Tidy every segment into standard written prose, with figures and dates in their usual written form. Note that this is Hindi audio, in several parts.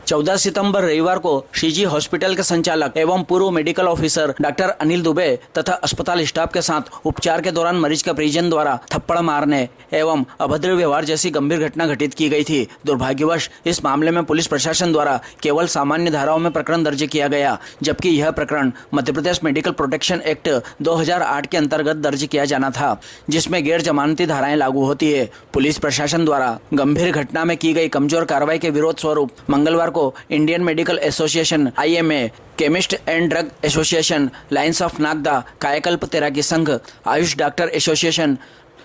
14 सितंबर रविवार को सीजी हॉस्पिटल के संचालक एवं पूर्व medical officer doctor Anil Dubey तथा अस्पताल स्टाफ के साथ उपचार के दौरान मरीज के परिजन द्वारा थप्पड़ मारने एवं अभद्र व्यवहार जैसी गंभीर घटना घटित की गई थी। दुर्भाग्यवश इस मामले में पुलिस प्रशासन द्वारा केवल सामान्य धाराओं में प्रकरण दर्ज किया गया, जबकि यह प्रकरण Madhya Pradesh medical protection act 2008 के अंतर्गत दर्ज किया जाना था, जिसमें गैर जमानती धाराएं लागू होती है। पुलिस प्रशासन द्वारा गंभीर घटना में की गई कमजोर कार्रवाई के विरोध स्वरूप मंगलवार को Indian medical association IMA, chemist and drug association, Lions of Nagda, कायाकल्प तैराकी संघ, आयुष डॉक्टर एसोसिएशन,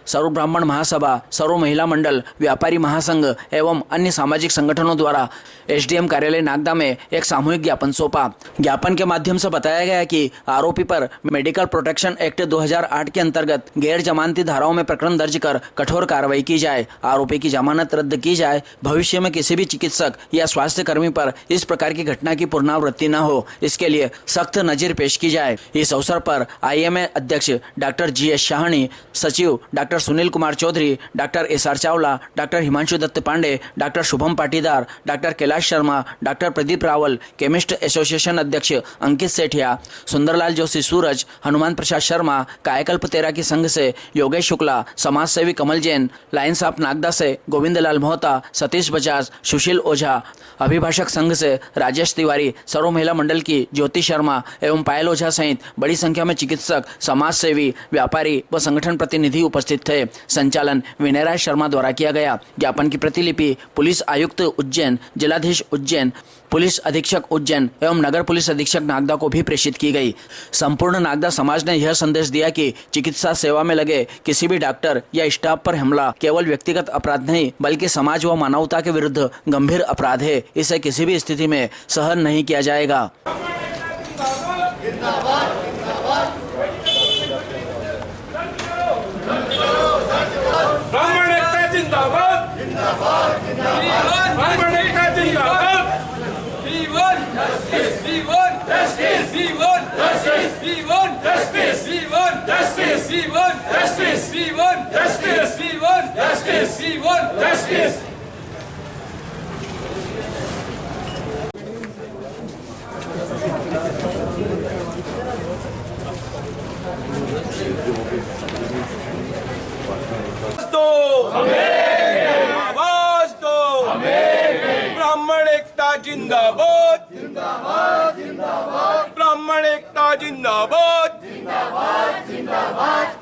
सर्व ब्राह्मण महासभा, सर्व महिला मंडल, व्यापारी महासंघ एवं अन्य सामाजिक संगठनों द्वारा SDM कार्यालय नागदा में एक सामूहिक ज्ञापन सौंपा। ज्ञापन के माध्यम से बताया गया कि आरोपी पर मेडिकल प्रोटेक्शन एक्ट 2008 के अंतर्गत गैर जमानती धाराओं में प्रकरण दर्ज कर कठोर कार्रवाई की जाए, आरोपी की जमानत रद्द की जाए, भविष्य में किसी भी चिकित्सक या स्वास्थ्य कर्मी पर इस प्रकार की घटना की पुनरावृत्ति न हो, इसके लिए सख्त नजर पेश की जाए। इस अवसर पर IMA अध्यक्ष डॉक्टर GS शाहनी, सचिव doctor Sunil Kumar Chaudhary, doctor SR Chawla, doctor Himanshu Dutt Pandey, doctor Shubham Patidar, doctor Kailash Sharma, doctor Pradeep Rawal, chemist association अध्यक्ष अंकित सेठिया, सुंदरलाल जोशी सूरज, हनुमान प्रसाद शर्मा, कायाकल्प तैराकी संघ से योगेश शुक्ला, समाज सेवी कमल जैन, लायंस ऑफ नागदा से गोविंदलाल मोहता, सतीश बजाज, सुशील ओझा, अभिभाषक संघ से राजेश तिवारी, सर्व महिला मंडल की ज्योति शर्मा एवं पायल ओझा सहित बड़ी संख्या में चिकित्सक, समाज सेवी, व्यापारी व संगठन प्रतिनिधि उपस्थित थे। संचालन विनय शर्मा द्वारा किया गया। ज्ञापन की प्रतिलिपि पुलिस आयुक्त उज्जैन, जिलाधीश उज्जैन, पुलिस अधीक्षक उज्जैन एवं नगर पुलिस अधीक्षक नागदा को भी प्रेषित की गई। संपूर्ण नागदा समाज ने यह संदेश दिया कि चिकित्सा सेवा में लगे किसी भी डॉक्टर या स्टाफ पर हमला केवल व्यक्तिगत अपराध नहीं बल्कि समाज व मानवता के विरुद्ध गंभीर अपराध है। इसे किसी भी स्थिति में सहन नहीं किया जाएगा। ब्राह्मण एकता जिंदाबाद, जिंदाबाद, जिंदाबाद, ब्राह्मण एकता जिंदाबाद। We want justice, we want justice, we want justice, we want justice, we want justice, we want justice, we want justice, we want justice, we want justice. आवाज दो, ब्राह्मण एकता जिंदाबाद, जिंदाबाद, जिंदाबाद, ब्राह्मण एकता जिंदाबाद, जिंदाबाद, जिंदाबाद,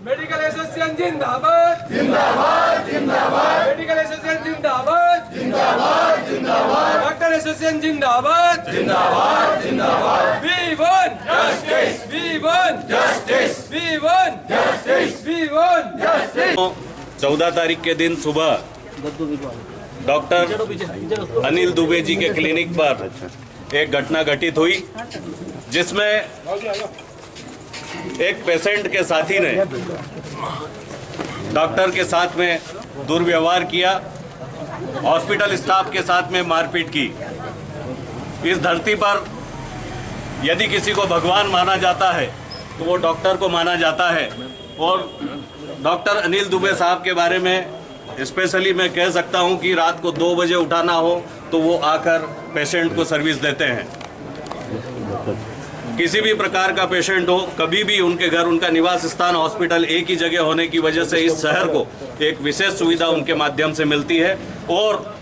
मेडिकल एसोसिएशन जिंदाबाद, जिंदाबाद, जिंदाबाद, मेडिकल एसोसिएशन जिंदाबाद, जिंदाबाद, जिंदाबाद, डॉक्टर एसोसिएशन जिंदाबाद, जिंदाबाद, जिंदाबाद। We want justice, we want justice, we want justice, we want justice। 14 तारीख के दिन सुबह डॉक्टर अनिल दुबे जी के क्लिनिक पर एक घटना घटित हुई, जिसमें एक पेशेंट के साथी ने डॉक्टर के साथ में दुर्व्यवहार किया, हॉस्पिटल स्टाफ के साथ में मारपीट की। इस धरती पर यदि किसी को भगवान माना जाता है तो वो डॉक्टर को माना जाता है, और डॉक्टर अनिल दुबे साहब के बारे में स्पेशली मैं कह सकता हूं कि रात को 2 बजे उठाना हो तो वो आकर पेशेंट को सर्विस देते हैं। किसी भी प्रकार का पेशेंट हो, कभी भी उनके घर, उनका निवास स्थान हॉस्पिटल एक ही जगह होने की वजह से इस शहर को एक विशेष सुविधा उनके माध्यम से मिलती है, और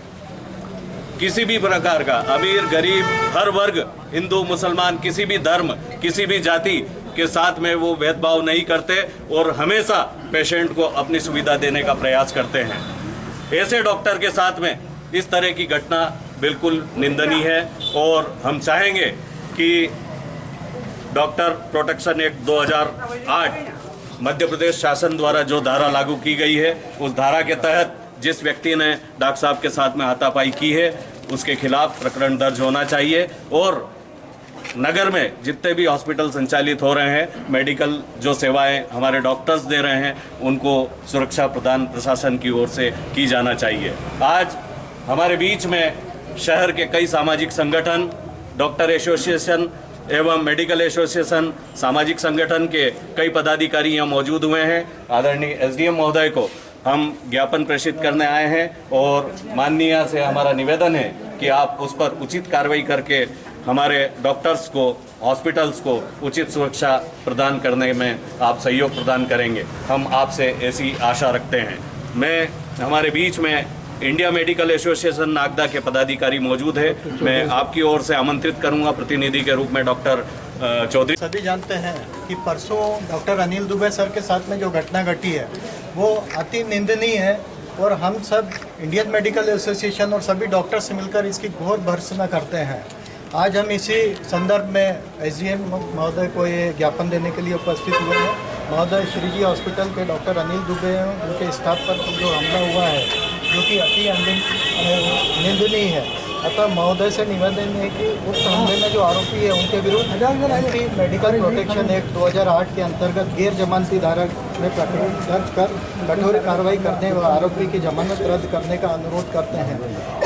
किसी भी प्रकार का अमीर गरीब हर वर्ग, हिंदू मुसलमान, किसी भी धर्म, किसी भी जाति के साथ में वो भेदभाव नहीं करते और हमेशा पेशेंट को अपनी सुविधा देने का प्रयास करते हैं। ऐसे डॉक्टर के साथ में इस तरह की घटना बिल्कुल निंदनीय है, और हम चाहेंगे कि doctor protection act 2008 Madhya Pradesh शासन द्वारा जो धारा लागू की गई है, उस धारा के तहत जिस व्यक्ति ने डॉक्टर साहब के साथ में हाथापाई की है उसके खिलाफ प्रकरण दर्ज होना चाहिए, और नगर में जितने भी हॉस्पिटल संचालित हो रहे हैं, मेडिकल जो सेवाएं हमारे डॉक्टर्स दे रहे हैं, उनको सुरक्षा प्रदान प्रशासन की ओर से की जाना चाहिए। आज हमारे बीच में शहर के कई सामाजिक संगठन, डॉक्टर एसोसिएशन एवं मेडिकल एसोसिएशन, सामाजिक संगठन के कई पदाधिकारी यहाँ मौजूद हुए हैं। आदरणीय SDM महोदय को हम ज्ञापन प्रेषित करने आए हैं, और माननीय से हमारा निवेदन है कि आप उस पर उचित कार्रवाई करके हमारे डॉक्टर्स को, हॉस्पिटल्स को उचित सुरक्षा प्रदान करने में आप सहयोग प्रदान करेंगे। हम आपसे ऐसी आशा रखते हैं। मैं हमारे बीच में इंडिया मेडिकल एसोसिएशन नागदा के पदाधिकारी मौजूद है। मैं आपकी ओर से आमंत्रित करूंगा प्रतिनिधि के रूप में डॉक्टर चौधरी। सभी जानते हैं कि परसों डॉक्टर अनिल दुबे सर के साथ में जो घटना घटी है वो अति निंदनीय है और हम सब इंडियन मेडिकल एसोसिएशन और सभी डॉक्टर से मिलकर इसकी घोर भर्त्सना करते हैं। आज हम इसी संदर्भ में एसडीएम महोदय को ये ज्ञापन देने के लिए उपस्थित हुए हैं। महोदय श्रीजी हॉस्पिटल के डॉक्टर अनिल दुबे उनके स्टाफ पर जो हमला हुआ है जो कि अति निंदनीय है, अतः महोदय से निवेदन है कि उक्त हमले में जो आरोपी है उनके विरुद्ध एंटी मेडिकल प्रोटेक्शन एक्ट 2008 के अंतर्गत गैर जमानती धारा में प्रकरण दर्ज कर कठोर कार्रवाई करने व आरोपी की जमानत रद्द करने का अनुरोध करते हैं।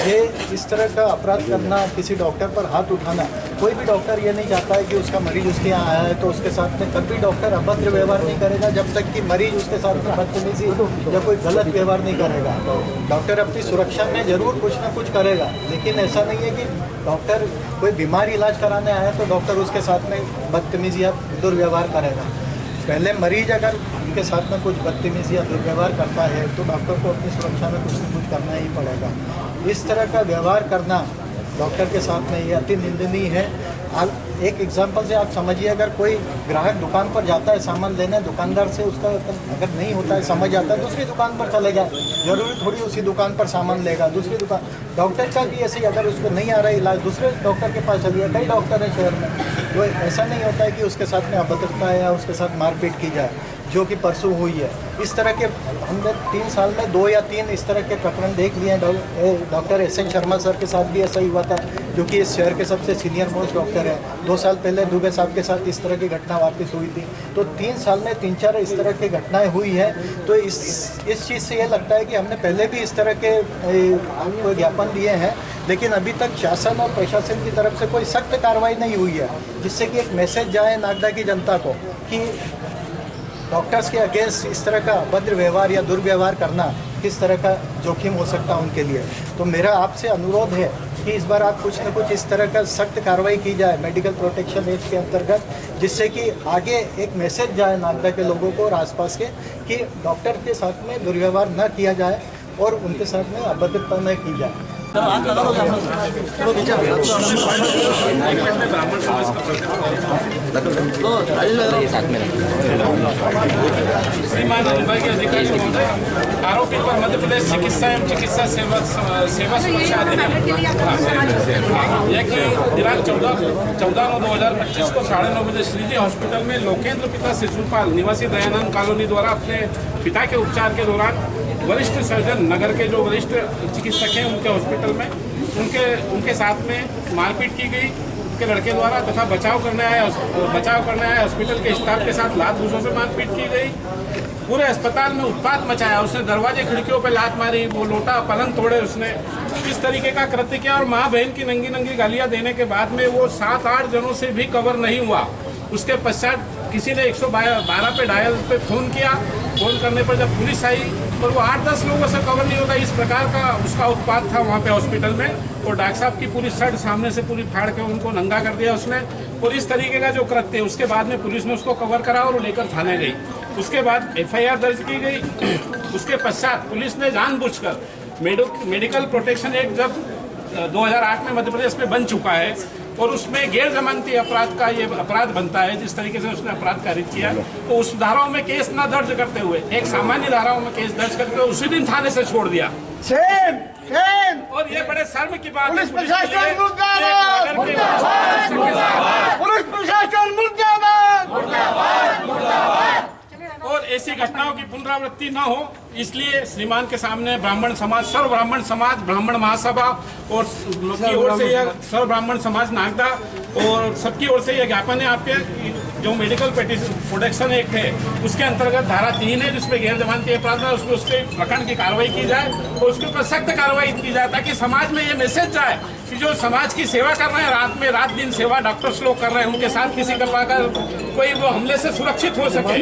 ये इस तरह का अपराध करना, किसी डॉक्टर पर हाथ उठाना, कोई भी डॉक्टर ये नहीं चाहता है कि उसका मरीज उसके यहाँ आया है तो उसके साथ में कभी डॉक्टर अभद्र व्यवहार नहीं करेगा जब तक कि मरीज उसके साथ में बदतमीजी या कोई गलत व्यवहार नहीं करेगा। डॉक्टर अपनी सुरक्षा में जरूर कुछ ना कुछ करेगा, लेकिन ऐसा नहीं है कि डॉक्टर कोई बीमारी इलाज कराने आया तो डॉक्टर उसके साथ में बदतमीजी या दुर्व्यवहार करेगा। पहले मरीज अगर उनके साथ में कुछ बदतमीजी या दुर्व्यवहार करता है तो डॉक्टर को अपनी सुरक्षा में कुछ न कुछ करना ही पड़ेगा। इस तरह का व्यवहार करना डॉक्टर के साथ में ये अति निंदनीय है। आप एक एग्जांपल से आप समझिए, अगर कोई ग्राहक दुकान पर जाता है सामान लेने, दुकानदार से उसका अगर नहीं होता है, समझ आता है, दूसरी दुकान पर चले जाए, जरूरी थोड़ी उसी दुकान पर सामान लेगा। दूसरी दुकान डॉक्टर का भी ऐसे ही, अगर उसको नहीं आ रहा है इलाज दूसरे डॉक्टर के पास चलिए। कई डॉक्टर हैं शहर में, तो ऐसा नहीं होता है कि उसके साथ में अभद्रता या उसके साथ मारपीट की जाए, जो कि परसों हुई है। इस तरह के हमने 3 साल में 2 या 3 इस तरह के प्रकरण देख लिए हैं। Doctor SN. शर्मा सर के साथ भी ऐसा ही हुआ था, जो कि इस शहर के सबसे सीनियर मोस्ट डॉक्टर हैं। 2 साल पहले दुबे साहब के साथ इस तरह की घटना वापस हुई थी। तो 3 साल में 3-4 इस तरह की घटनाएं हुई है। तो इस चीज़ से ये लगता है कि हमने पहले भी इस तरह के कोई ज्ञापन दिए हैं, लेकिन अभी तक शासन और प्रशासन की तरफ से कोई सख्त कार्रवाई नहीं हुई है, जिससे कि एक मैसेज जाए नागदा की जनता को कि डॉक्टर्स के अगेंस्ट इस तरह का अभद्र व्यवहार या दुर्व्यवहार करना किस तरह का जोखिम हो सकता है उनके लिए। तो मेरा आपसे अनुरोध है कि इस बार आप कुछ न कुछ इस तरह का सख्त कार्रवाई की जाए मेडिकल प्रोटेक्शन एक्ट के अंतर्गत, जिससे कि आगे एक मैसेज जाए नागदा के लोगों को और आसपास के कि डॉक्टर के साथ में दुर्व्यवहार न किया जाए और उनके साथ में अभद्रता न की जाए। श्रीमान विभाग के अधिकारी महोदय, आरोपी पर मध्य प्रदेश चिकित्सा एवं चिकित्सा सेवा सुरक्षा अधिनियम यह कि दिनांक 14/9/2025 को 9:30 बजे श्रीजी हॉस्पिटल में लोकेंद्र पिता शिशुपाल निवासी दयानंद कॉलोनी द्वारा अपने पिता के उपचार के दौरान वरिष्ठ सर्जन नगर के जो वरिष्ठ चिकित्सक हैं उनके हॉस्पिटल में उनके साथ में मारपीट की गई उनके लड़के द्वारा, तथा बचाव करने आए हॉस्पिटल के स्टाफ के साथ लात घूसों से मारपीट की गई। पूरे अस्पताल में उत्पात मचाया, उसने दरवाजे खिड़कियों पर लात मारी, वो लोटा पलंग तोड़े, उसने इस तरीके का कृत्य किया। और माँ बहन की नंगी गालियाँ देने के बाद में वो 7-8 जनों से भी कवर नहीं हुआ। उसके पश्चात किसी ने 112 पे डायल पे फ़ोन किया। फ़ोन करने पर जब पुलिस आई और वो 8-10 लोगों से कवर नहीं होता, इस प्रकार का उसका उत्पात था वहाँ पे हॉस्पिटल में। और डॉक्टर साहब की पूरी शर्ट सामने से पूरी फाड़ के उनको नंगा कर दिया उसने। और इस तरीके का जो कृत्य, उसके बाद में पुलिस ने उसको कवर करा और लेकर थाने गई। उसके बाद FIR दर्ज की गई। उसके पश्चात पुलिस ने जानबूझकर मेडिकल प्रोटेक्शन एक्ट जब 2008 में मध्य प्रदेश में बन चुका है और उसमें गैर जमानती अपराध का ये अपराध बनता है, जिस तरीके से उसने अपराध कारित किया, तो उस धाराओं में केस न दर्ज करते हुए एक सामान्य धाराओं में केस दर्ज करके उसी दिन थाने से छोड़ दिया। और ये बड़े शर्म की बात है। पुलिस प्रशासन मुर्दाबाद। और ऐसी घटनाओं की पुनरावृत्ति न हो, इसलिए श्रीमान के सामने ब्राह्मण समाज, सर्व ब्राह्मण समाज, ब्राह्मण महासभा और की ओर से यह सर्व ब्राह्मण समाज नागदा और सबकी ओर से यह ज्ञापन है आपके जो मेडिकल प्रोटेक्शन एक्ट है उसके अंतर्गत धारा 3 है जिसमें गैर जमानती अपराध है, उसमें उसके प्रकरण की कार्रवाई की जाए और उसके ऊपर सख्त कार्रवाई की जाए, ताकि समाज में ये मैसेज जाए कि जो समाज की सेवा कर रहे हैं, रात दिन सेवा डॉक्टर्स लोग कर रहे हैं, उनके साथ किसी प्रकार का कोई वो हमले से सुरक्षित हो सके।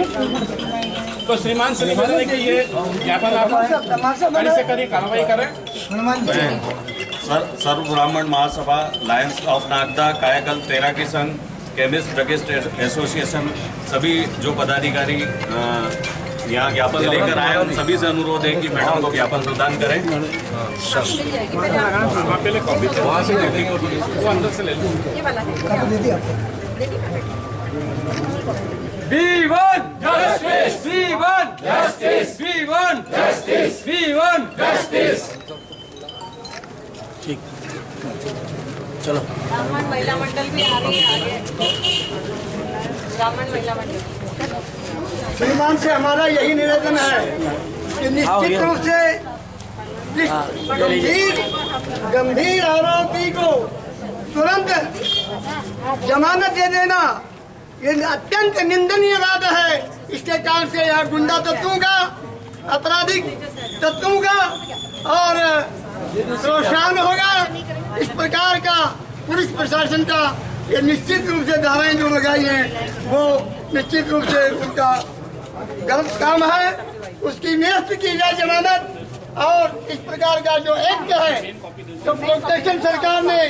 तो श्रीमान से निवेदन है कि ये ज्ञापन आप कड़ी से कड़ी कार्रवाई करें। सर्व ब्राह्मण महासभा, लायंस ऑफ नागदा, कायाकल्प तैराकी संघ, केमिस्ट ड्रगिस्ट एसोसिएशन, सभी जो पदाधिकारी यहाँ ज्ञापन लेकर आए, उन सभी से अनुरोध है कि मैडम को ज्ञापन प्रदान करें। We want justice. We want justice. We want justice. We want justice. ठीक, चलो। ब्राह्मण महिला मंडल भी आ रही है आगे। ब्राह्मण महिला मंडल। श्रीमान से हमारा यही निवेदन है कि निश्चित रूप से गंभीर आरोपी को तुरंत जमानत दे देना, ये अत्यंत निंदनीय बात है। इसके कारण से यहाँ गुंडा तत्वों का, आपराधिक तत्वों का और प्रोत्साहन होगा। इस प्रकार का पुलिस प्रशासन का ये निश्चित रूप से धाराएं जो लगाई हैं वो निश्चित रूप से उनका गलत काम है। उसकी निरस्त की जाए जमानत, और इस प्रकार का जो एक्ट है जो प्रोटेक्शन सरकार ने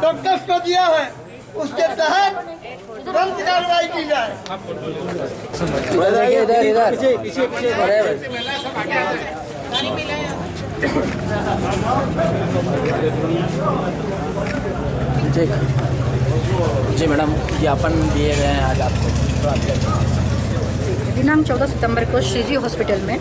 डॉक्टर्स को दिया है उसके तहत तुरंत कार्रवाई की जाए। जी मैडम, ज्ञापन दिए गए हैं आज आपको। दिनांक 14 सितंबर को श्रीजी हॉस्पिटल में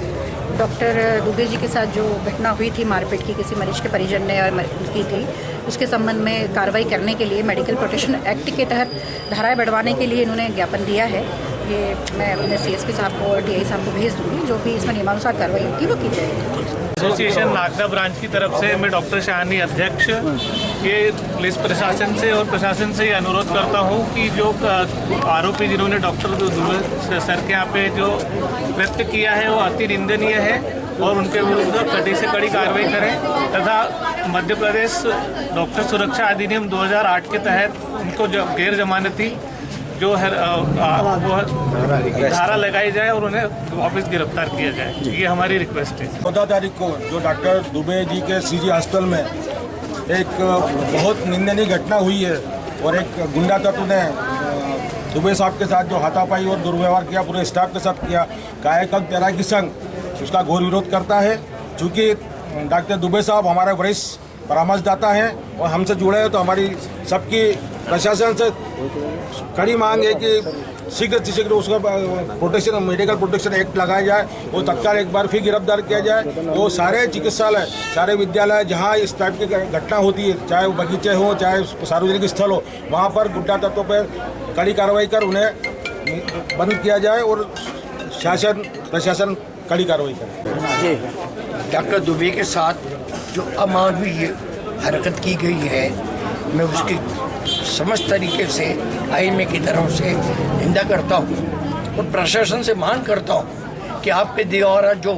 डॉक्टर दुबे जी के साथ जो घटना हुई थी, मारपीट की किसी मरीज के परिजन ने और की थी, उसके संबंध में कार्रवाई करने के लिए मेडिकल प्रोटेक्शन एक्ट के तहत धाराएं बढ़वाने के लिए इन्होंने ज्ञापन दिया है। ये मैं अपने सीएसपी साहब को और डीआई साहब को भेज दूँगी, जो भी इसमें नियमानुसार कार्रवाई होगी वो की जाएगी। एसोसिएशन नागदा ब्रांच की तरफ से मैं डॉक्टर शाहानी अध्यक्ष ये पुलिस प्रशासन से और प्रशासन से ये अनुरोध करता हूँ कि जो आरोपी जिन्होंने डॉक्टर दुबे सर के यहाँ पे जो कृत्य किया है वो अति निंदनीय है और उनके विरुद्ध कड़ी से कड़ी कार्रवाई करें तथा मध्य प्रदेश डॉक्टर सुरक्षा अधिनियम 2008 के तहत उनको गैर जमानती जो है वो धारा लगाई जाए और उन्हें वापस गिरफ्तार किया जाए। ये हमारी रिक्वेस्ट है। 14 तारीख को जो डॉक्टर दुबे जी के सीजी हॉस्पिटल में एक बहुत निंदनीय घटना हुई है और एक गुंडा तत्व ने दुबे साहब के साथ जो हाथापाई और दुर्व्यवहार किया, पूरे स्टाफ के साथ किया, कायाकल्प तैराकी संघ उसका घोर विरोध करता है। चूँकि डॉक्टर दुबे साहब हमारे वरिष्ठ परामर्शदाता हैं और हमसे जुड़े हैं, तो हमारी सबकी प्रशासन से कड़ी मांग है कि शीघ्र से शीघ्र उसका प्रोटेक्शन, मेडिकल प्रोटेक्शन एक्ट लगाया जाए, वो तत्काल एक बार फिर गिरफ्तार किया जाए। वो सारे चिकित्सालय, सारे विद्यालय जहाँ इस टाइप की घटना होती है, चाहे वो बगीचे हो चाहे सार्वजनिक स्थल हो, वहाँ पर गुंडा तत्वों पर कड़ी कार्रवाई कर उन्हें बंद किया जाए और शासन प्रशासन कड़ी कार्रवाई करे। डॉक्टर दुबे के साथ जो अमानवीय हरकत की गई है, मैं उसकी समस्त तरीके से आईने की तरफ से निंदा करता हूँ और प्रशासन से मांग करता हूँ कि आपके द्वारा जो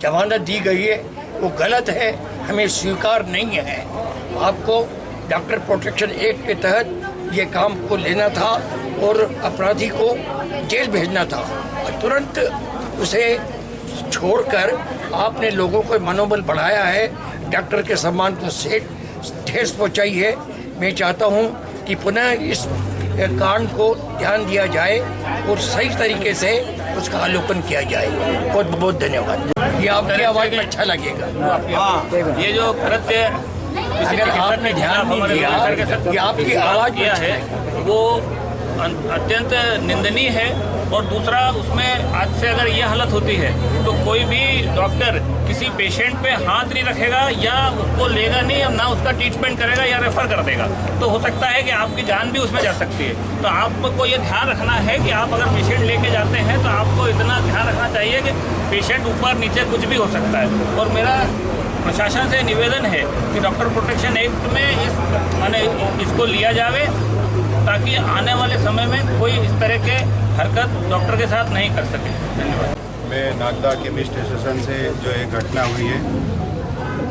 जमानत दी गई है वो गलत है, हमें स्वीकार नहीं है। आपको डॉक्टर प्रोटेक्शन एक्ट के तहत ये काम को लेना था और अपराधी को जेल भेजना था और तुरंत उसे छोड़कर आपने लोगों को मनोबल बढ़ाया है, डॉक्टर के सम्मान को ठेस पहुँचाई है। मैं चाहता हूँ कि पुनः इस कांड को ध्यान दिया जाए और सही तरीके से उसका अवलोकन किया जाए। बहुत बहुत धन्यवाद। ये आपकी आवाज़ में अच्छा लगेगा। ये जो कृत्य अगर आपने ध्यान नहीं दिया कि आपकी आवाज़ में है वो अत्यंत निंदनीय है। और दूसरा, उसमें आज से अगर ये हालत होती है तो कोई भी डॉक्टर किसी पेशेंट पे हाथ नहीं रखेगा या उसको लेगा नहीं, ना उसका ट्रीटमेंट करेगा या रेफर कर देगा, तो हो सकता है कि आपकी जान भी उसमें जा सकती है। तो आपको ये ध्यान रखना है कि आप अगर पेशेंट लेके जाते हैं तो आपको इतना ध्यान रखना चाहिए कि पेशेंट ऊपर नीचे कुछ भी हो सकता है। और मेरा प्रशासन से निवेदन है कि डॉक्टर प्रोटेक्शन एक्ट में इसको लिया जाए ताकि आने वाले समय में कोई इस तरह के हरकत डॉक्टर के साथ नहीं कर सके। धन्यवाद। मैं नागदा केमिस्ट एसोसिएशन से जो एक घटना हुई है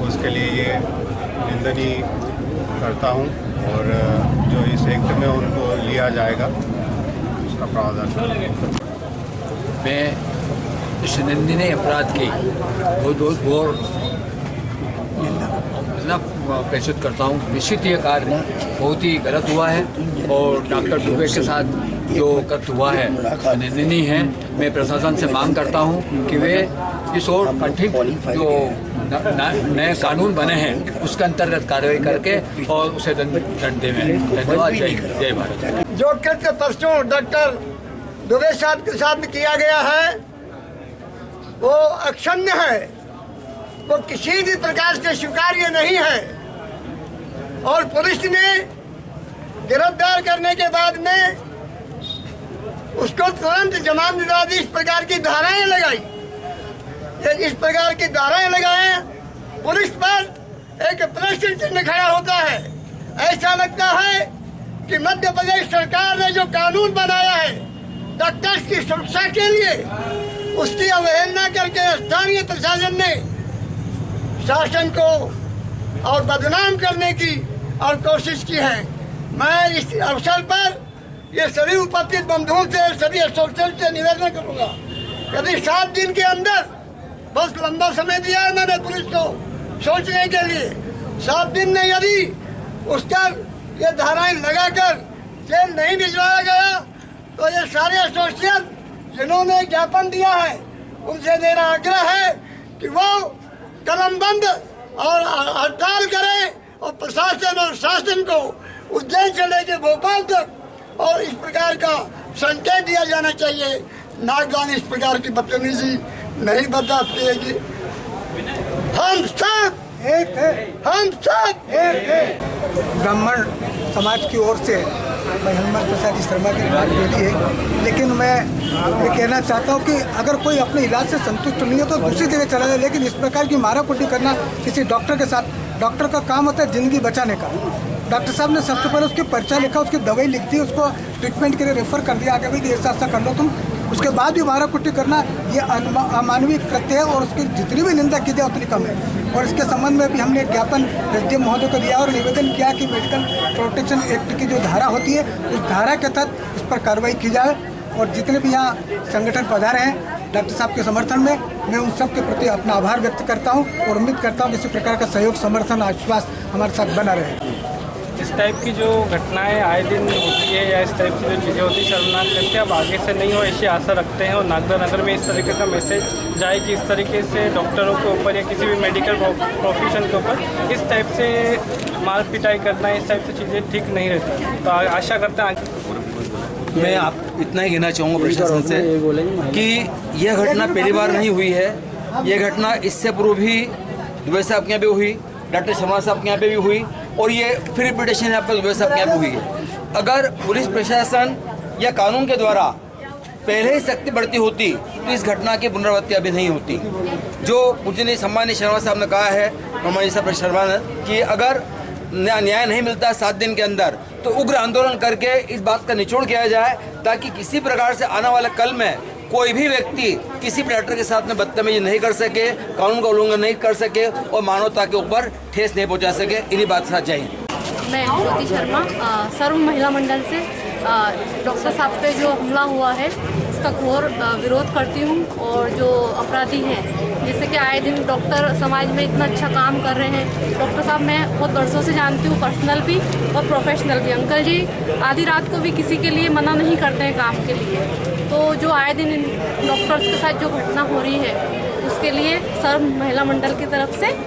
उसके लिए ये निंदनीय करता हूँ और जो इस एक्ट में उनको लिया जाएगा उसका प्रावधान। मैं इस निंदनीय अपराध की बहुत खिलाफ प्रेषित करता हूँ। निश्चित ये कार्य बहुत ही गलत हुआ है और डॉक्टर दुबे के साथ जो कृत्य हुआ है निंदनीय है। मैं प्रशासन से मांग करता हूँ कि वे इस और कठिन जो नए कानून बने हैं उसके अंतर्गत कार्रवाई करके और उसे दंड देवें। धन्यवाद। जय भारत। जो कृत्य परसों डॉक्टर दुबे साहब के साथ किया गया है वो अक्षम्य है, वो किसी भी प्रकार से स्वीकार्य नहीं है और पुलिस ने गिरफ्तार करने के बाद में उसको तुरंत जमानतदारी इस प्रकार की धाराएं लगाई। इस प्रकार की धाराएं लगाए पुलिस पर एक प्रश्न चिन्ह खड़ा होता है। ऐसा लगता है कि मध्य प्रदेश सरकार ने जो कानून बनाया है डॉक्टर्स की सुरक्षा के लिए उसकी अवहेलना करके स्थानीय प्रशासन ने शासन को और बदनाम करने की और कोशिश की है। मैं इस अवसर पर ये सभी उपस्थित बंधुओं से सभी एसोसिएशन से निवेदन करूंगा, यदि 7 दिन के अंदर, बहुत लंबा समय दिया है मैंने पुलिस को सोचने के लिए, 7 दिन में यदि उसका ये धाराएं लगाकर जेल नहीं भिजवाया गया तो ये सारे एसोसिएशन जिन्होंने ज्ञापन दिया है उनसे मेरा आग्रह है कि वो कलमबंद और हड़ताल करें और प्रशासन और शासन को उज्जैन से लेकर भोपाल तक और इस प्रकार का संकेत दिया जाना चाहिए। नागदान इस प्रकार की बदतमीजी नहीं बर्दाश्त किएगी। हम सब एक है, हम सब एक है। ब्राह्मण समाज की ओर से मैं हनुमान प्रसाद शर्मा की बात बोली है, लेकिन मैं ये कहना चाहता हूँ कि अगर कोई अपने इलाज से संतुष्ट नहीं हो तो दूसरी जगह चला जाए, लेकिन इस प्रकार की माराकुटी करना किसी डॉक्टर के साथ, डॉक्टर का काम होता है जिंदगी बचाने का। डॉक्टर साहब ने सबसे पहले उसकी पर्चा लिखा, उसकी दवाई लिख दी, उसको ट्रीटमेंट के लिए रेफर कर दिया आगे भी ऐसा कर लो तुम, उसके बाद भी माराकुटी करना ये अमानवीय कृत्य है और उसकी जितनी भी निंदा की जाए उतनी कम है। और इसके संबंध में भी हमने ज्ञापन एसडीएम महोदय को दिया और निवेदन किया कि मेडिकल प्रोटेक्शन एक्ट की जो धारा होती है उस धारा के तहत इस पर कार्रवाई की जाए। और जितने भी यहाँ संगठन पधारे हैं डॉक्टर साहब के समर्थन में, मैं उन सब के प्रति अपना आभार व्यक्त करता हूँ और उम्मीद करता हूँ कि इसी प्रकार का सहयोग, समर्थन, आश्वास हमारे साथ बना रहे। इस टाइप की जो घटनाएं आए दिन होती है या इस टाइप की जो चीज़ें होती है शर्मनाक करके अब आगे से नहीं हो ऐसी आशा रखते हैं और नागदा नगर में इस तरीके का मैसेज जाए कि इस तरीके से डॉक्टरों के ऊपर या किसी भी मेडिकल प्रोफेशन के ऊपर इस टाइप से मार पिटाई करना, इस टाइप से चीज़ें ठीक नहीं रहती। तो आशा करते हैं। मैं आप इतना ही कहना चाहूँगा प्रशासन से कि यह घटना पहली बार नहीं हुई है। यह घटना इससे पूर्व भी दुबे साहब के यहाँ भी हुई, डॉक्टर शर्मा साहब के यहाँ पे भी हुई और ये फिर रिपीटेशन यहाँ पर दुबे साहब के यहाँ पे हुई है। अगर पुलिस प्रशासन या कानून के द्वारा पहले ही सख्ती बढ़ती होती तो इस घटना की पुनरावृत्ति अभी नहीं होती। जो पूजनीय सम्मानीय शर्मा साहब ने कहा है, हमारे साहब शर्मा ने, कि अगर न्याय नहीं मिलता 7 दिन के अंदर तो उग्र आंदोलन करके इस बात का निचोड़ किया जाए ताकि किसी प्रकार से आने वाले कल में कोई भी व्यक्ति किसी भी डॉक्टर के साथ में बदतमीजी नहीं कर सके, कानून का उल्लंघन नहीं कर सके और मानवता के ऊपर ठेस नहीं पहुंचा सके। इन्हीं बात से चाहिए। मैं ज्योति शर्मा सर्व महिला मंडल से डॉक्टर साहब पे जो हमला हुआ है इसका घोर विरोध करती हूँ और जो अपराधी हैं, जैसे कि आए दिन डॉक्टर समाज में इतना अच्छा काम कर रहे हैं। डॉक्टर साहब मैं बहुत वर्षों से जानती हूँ, पर्सनल भी और प्रोफेशनल भी। अंकल जी आधी रात को भी किसी के लिए मना नहीं करते हैं काम के लिए। तो जो आए दिन इन डॉक्टर्स के साथ जो घटना हो रही है उसके लिए सर्व महिला मंडल की तरफ से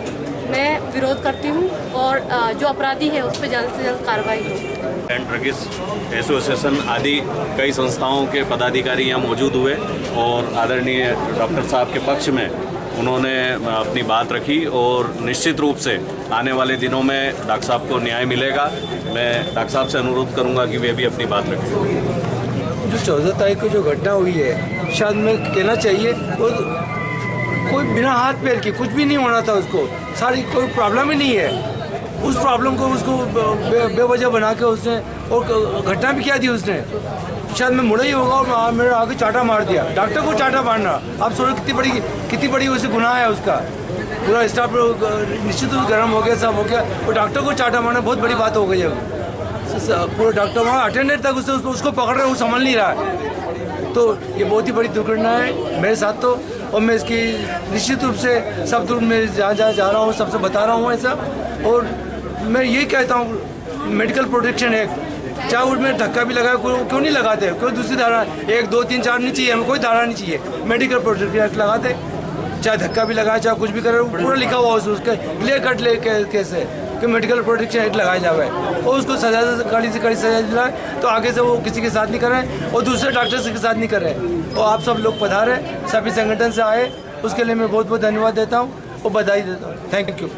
मैं विरोध करती हूँ और जो अपराधी है उस पर जल्द से जल्द कार्रवाई हो। एंड ड्रगिस्ट एसोसिएशन आदि कई संस्थाओं के पदाधिकारी यहाँ मौजूद हुए और आदरणीय डॉक्टर साहब के पक्ष में उन्होंने अपनी बात रखी और निश्चित रूप से आने वाले दिनों में डॉक्टर साहब को न्याय मिलेगा। मैं डॉक्टर साहब से अनुरोध करूँगा कि वे भी अपनी बात रखें। जो 14 तारीख को जो घटना हुई है, शायद मैं कहना चाहिए कोई बिना हाथ पैर के कुछ भी नहीं होना था, उसको सारी कोई प्रॉब्लम ही नहीं है। उस प्रॉब्लम को उसको बेवजह बना के उसने और घटना भी क्या दी उसने, शायद मैं मुड़ा ही होगा और मेरे आगे चाटा मार दिया। डॉक्टर को चाटा मारना, आप सोचो कितनी बड़ी उसे गुनाह है उसका। पूरा स्टाफ निश्चित रूप गर्म हो गया, सब हो गया, और डॉक्टर को चाटा मारना बहुत बड़ी बात हो गई है। पूरा डॉक्टर वहाँ अटेंडेंट तक उसको पकड़ रहे, वो संभल नहीं रहा है। तो ये बहुत ही बड़ी दुर्घटना है मेरे साथ तो, और मैं इसकी निश्चित रूप से सब दूर में जहाँ जा रहा हूँ सबसे बता रहा हूँ ऐसा। और मैं यही कहता हूँ मेडिकल प्रोटेक्शन एक्ट, चाहे उसमें धक्का भी लगाए, क्यों नहीं लगाते, कोई दूसरी धारा 1, 2, 3, 4 नहीं चाहिए, हमें कोई धारा नहीं चाहिए, मेडिकल प्रोटेक्शन एक्ट लगाते, चाहे धक्का भी लगाए, चाहे कुछ भी करे, पूरा लिखा हुआ उसके क्लियर कट ले कैसे कि मेडिकल प्रोटेक्शन एक्ट लगाया जाए और उसको सजा से कड़ी सजा दिलाए, तो आगे से वो किसी के साथ नहीं करें और दूसरे डॉक्टर्स के साथ नहीं करें। और आप सब लोग पधारे, सभी संगठन से आए, उसके लिए मैं बहुत बहुत धन्यवाद देता हूँ और बधाई देता हूँ। Thank you.